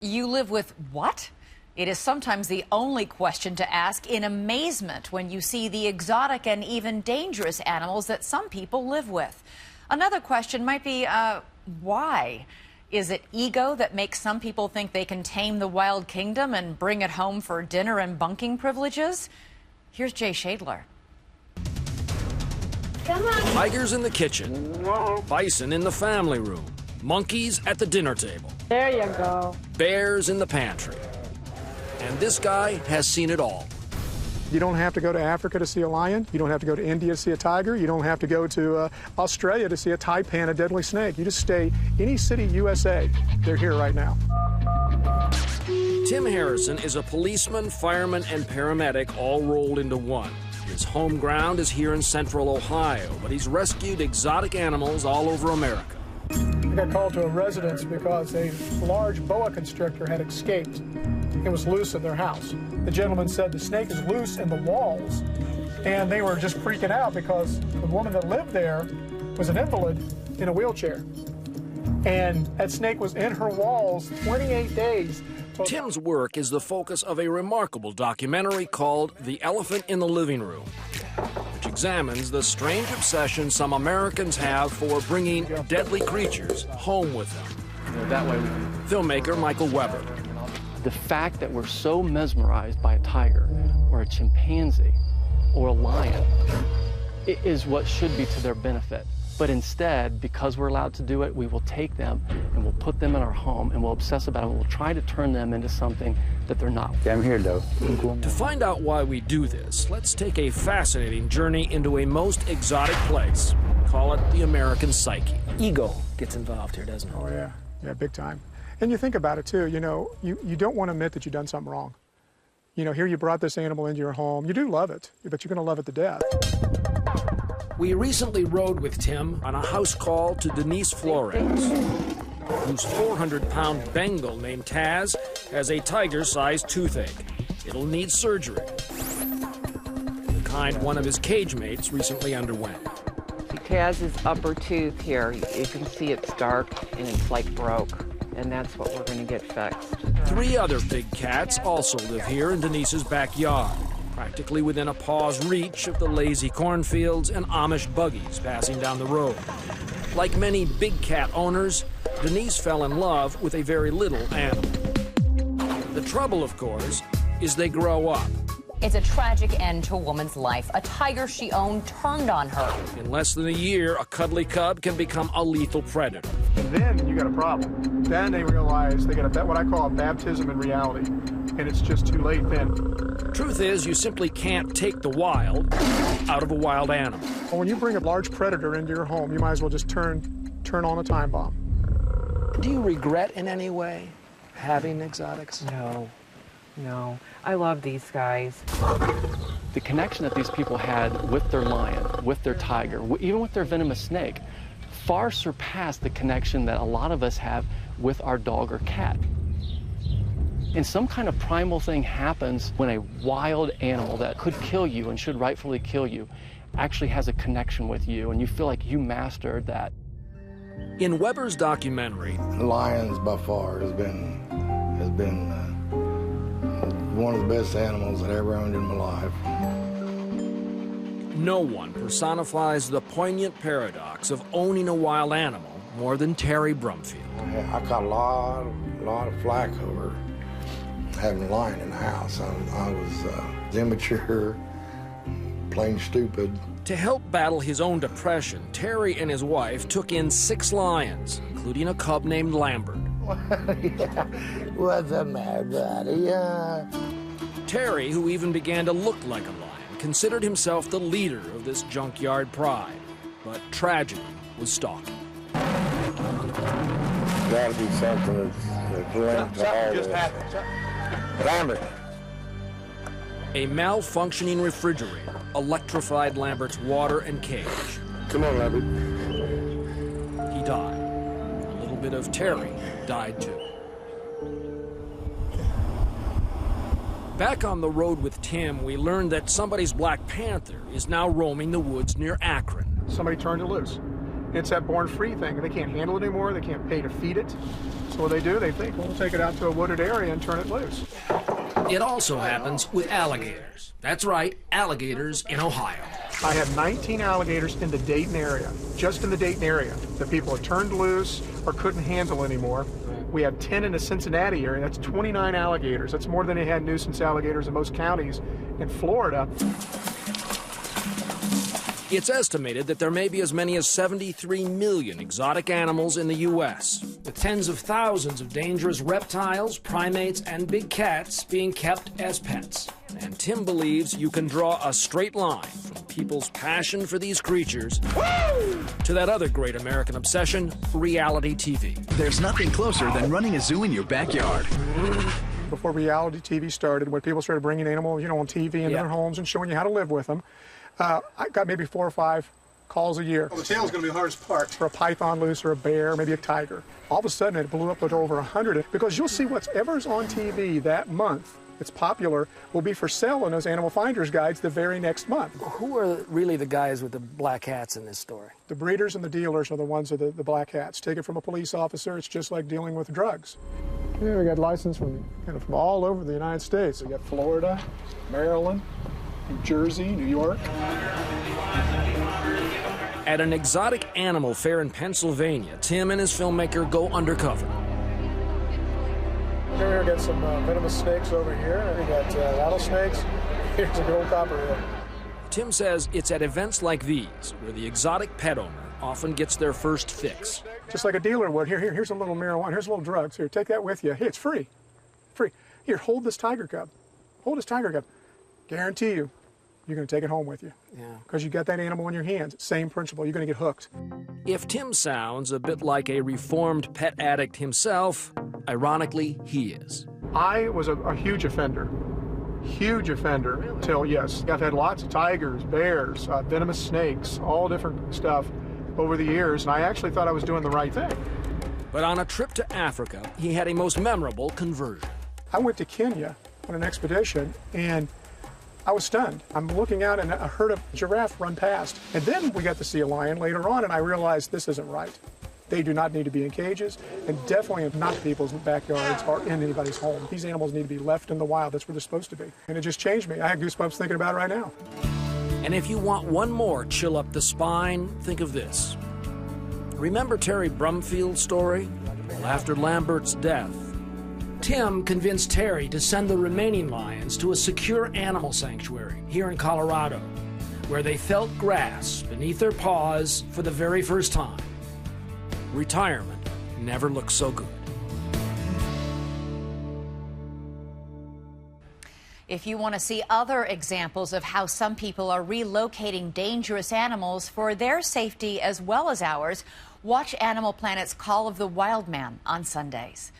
You live with what? It is sometimes the only question to ask in amazement when you see the exotic and even dangerous animals that some people live with. Another question might be, why? Is it ego that makes some people think they can tame the wild kingdom and bring it home for dinner and bunking privileges? Here's Jay Schadler. Come on. Tigers in the kitchen, bison in the family room, monkeys at the dinner table. There you go. Bears in the pantry. And this guy has seen it all. You don't have to go to Africa to see a lion. You don't have to go to India to see a tiger. You don't have to go to Australia to see a taipan, a deadly snake. You just stay any city USA. They're here right now. Tim Harrison is a policeman, fireman, and paramedic all rolled into one. His home ground is here in central Ohio, but he's rescued exotic animals all over America. I got called to a residence because a large boa constrictor had escaped. It was loose in their house. The gentleman said the snake is loose in the walls, and they were just freaking out because the woman that lived there was an invalid in a wheelchair. And that snake was in her walls 28 days. Tim's work is the focus of a remarkable documentary called The Elephant in the Living Room, which examines the strange obsession some Americans have for bringing deadly creatures home with them. That way Filmmaker Michael Weber. the fact that we're so mesmerized by a tiger or a chimpanzee or a lion is what should be to their benefit. But instead, because we're allowed to do it, we will take them and we'll put them in our home and we'll obsess about them. We'll try to turn them into something that they're not. Okay, I'm here, though. To find out why we do this, let's take a fascinating journey into a most exotic place. Call it the American psyche. Ego gets involved here, doesn't it? Oh, yeah. Yeah, big time. And you think about it, too. You know, you don't want to admit that you've done something wrong. You know, here you brought this animal into your home. You do love it, but you're going to love it to death. We recently rode with Tim on a house call to Denise Flores, whose 400-pound Bengal named Taz has a tiger-sized toothache. It'll need surgery, the kind one of his cage mates recently underwent. Taz's upper tooth here, you can see it's dark and it's like broke, and that's what we're going to get fixed. 3 other big cats also live here in Denise's backyard, practically within a paw's reach of the lazy cornfields and Amish buggies passing down the road. Like many big cat owners, Denise fell in love with a very little animal. The trouble, of course, is they grow up. It's a tragic end to a woman's life. A tiger she owned turned on her. In less than a year, a cuddly cub can become a lethal predator. And then you got a problem. Then they realize they got what I call a baptism in reality, and it's just too late then. Truth is, you simply can't take the wild out of a wild animal. Well, when you bring a large predator into your home, you might as well just turn on a time bomb. Do you regret in any way having exotics? No, I love these guys. The connection that these people had with their lion, with their tiger, even with their venomous snake, far surpassed the connection that a lot of us have with our dog or cat. And some kind of primal thing happens when a wild animal that could kill you and should rightfully kill you actually has a connection with you, and you feel like you mastered that. In Weber's documentary, Lions by far has been one of the best animals that I ever owned in my life. no one personifies the poignant paradox of owning a wild animal more than Terry Brumfield. I got a lot of flack over having a lion in the house. I was immature, plain stupid. To help battle his own depression, Terry and his wife took in 6 lions, including a cub named Lambert. Yeah. What's the matter, buddy? Terry, who even began to look like a lion, considered himself the leader of this junkyard pride, but tragedy was stalking. Gotta be something that's linked to all this. Lambert. A malfunctioning refrigerator electrified Lambert's water and cage. Come on, Lambert. He died. A little bit of Terry died too. Back on the road with Tim, we learned that somebody's Black Panther is now roaming the woods near Akron. Somebody turned it loose. It's that born free thing. They can't handle it anymore. They can't pay to feed it. So what they do, they think, well, we'll take it out to a wooded area and turn it loose. It also happens with alligators. That's right, alligators in Ohio. I had 19 alligators in the Dayton area, just in the Dayton area, that people had turned loose or couldn't handle anymore. We had 10 in the Cincinnati area. That's 29 alligators. That's more than they had nuisance alligators in most counties in Florida. It's estimated that there may be as many as 73 million exotic animals in the U.S., with tens of thousands of dangerous reptiles, primates, and big cats being kept as pets. And Tim believes you can draw a straight line from people's passion for these creatures to that other great American obsession, reality TV. There's nothing closer than running a zoo in your backyard. Before reality TV started, when people started bringing animals, on TV into their homes and showing you how to live with them, I got maybe 4 or 5 calls a year. Well, the tail's going to be the hardest part. For a python loose or a bear, maybe a tiger. All of a sudden, it blew up with over 100, because you'll see whatever's on TV that month that's popular will be for sale in those animal finders guides the very next month. Who are really the guys with the black hats in this story? The breeders and the dealers are the ones with the black hats. Take it from a police officer, it's just like dealing with drugs. Yeah, we got license from all over the United States. We got Florida, Maryland, New Jersey, New York. At an exotic animal fair in Pennsylvania, Tim and his filmmaker go undercover. Here we got some venomous snakes over here. We got rattlesnakes. Here's a good old copperhead. Tim says it's at events like these where the exotic pet owner often gets their first fix. Just like a dealer would. Here's a little marijuana. Here's a little drugs. Here, take that with you. Hey, it's free. Free. Here, hold this tiger cub. Hold this tiger cub. Guarantee you, you're going to take it home with you. Yeah. Because you got that animal in your hands. Same principle. You're going to get hooked. If Tim sounds a bit like a reformed pet addict himself, ironically, he is. I was a huge offender. Huge offender till, yes. I've had lots of tigers, bears, venomous snakes, all different stuff over the years, and I actually thought I was doing the right thing. But on a trip to Africa, he had a most memorable conversion. I went to Kenya on an expedition, and I was stunned. I'm looking out, and I heard a giraffe run past. And then we got to see a lion later on, and I realized this isn't right. They do not need to be in cages, and definitely not people's backyards or in anybody's home. These animals need to be left in the wild. That's where they're supposed to be. And it just changed me. I have goosebumps thinking about it right now. And if you want one more chill up the spine, think of this. Remember Terry Brumfield's story? Well, after Lambert's death, Tim convinced Terry to send the remaining lions to a secure animal sanctuary here in Colorado, where they felt grass beneath their paws for the very first time. Retirement never looks so good. If you want to see other examples of how some people are relocating dangerous animals for their safety as well as ours, watch Animal Planet's Call of the Wild Man on Sundays.